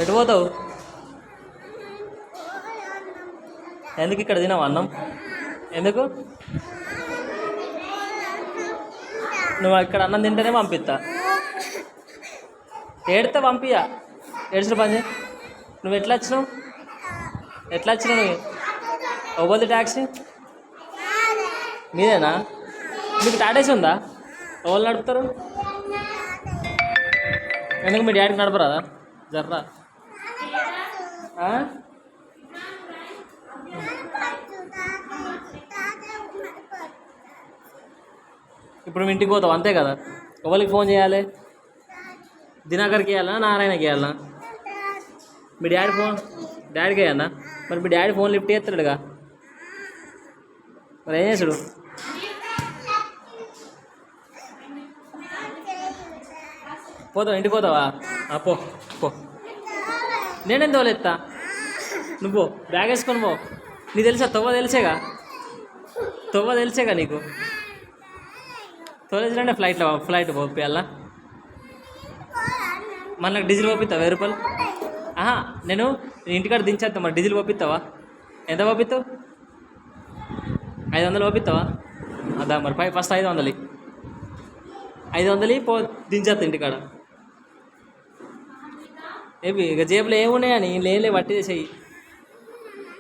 ఎటు పోతావు? ఎందుకు ఇక్కడ తినవు అన్నం? ఎందుకు? నువ్వు ఇక్కడ అన్నం తింటేనే పంపిస్తా. ఏడితే పంపియా. ఏడ్చిన పని చేయి. నువ్వు ఎట్లా వచ్చినావు? నువ్వు? ఎవరిది ట్యాక్సీ? మీదేనా? మీకు టాటేసి ఉందా? ఎవరు నడుపుతారు? ఎందుకు మీ డాడీకి నడపరాదా? జర్రా. ఇప్పుడు మీ ఇంటికి పోతావు అంతే కదా? ఎవరికి ఫోన్ చేయాలి? దినాకర్కి వేయాలా, నారాయణకి వేయాలా? మీ డాడీకి వేయాలా? మరి మీ డాడీ ఫోన్ లిఫ్ట్ చేస్తాడుగా, మరి ఏం చేసాడు? పోతావు? ఇంటికి పోతావా? పో పో. నేనేం తోలేస్తా, నువ్వు బ్యాగ్ వేసుకొని పో. నీకు తెలుసా తొవ్వ? తెలిసేగా నీకు. తోలేసినంటే ఫ్లైట్ పంపించాలా? మరి నాకు డీజిల్ పంపిస్తావా? 1000 రూపాయలు. నేను ఇంటికాడ దించేస్తా. మరి డీజిల్ పంపిస్తావా? ఎంత పంపిస్తావు? 500 పంపిస్తావా? అదా మరి ఫస్ట్ 500 పో, దించేస్తా ఇంటికాడ. ఏవి ఇక జేబులో ఏమున్నాయని లేలే పట్టి చెయ్యి.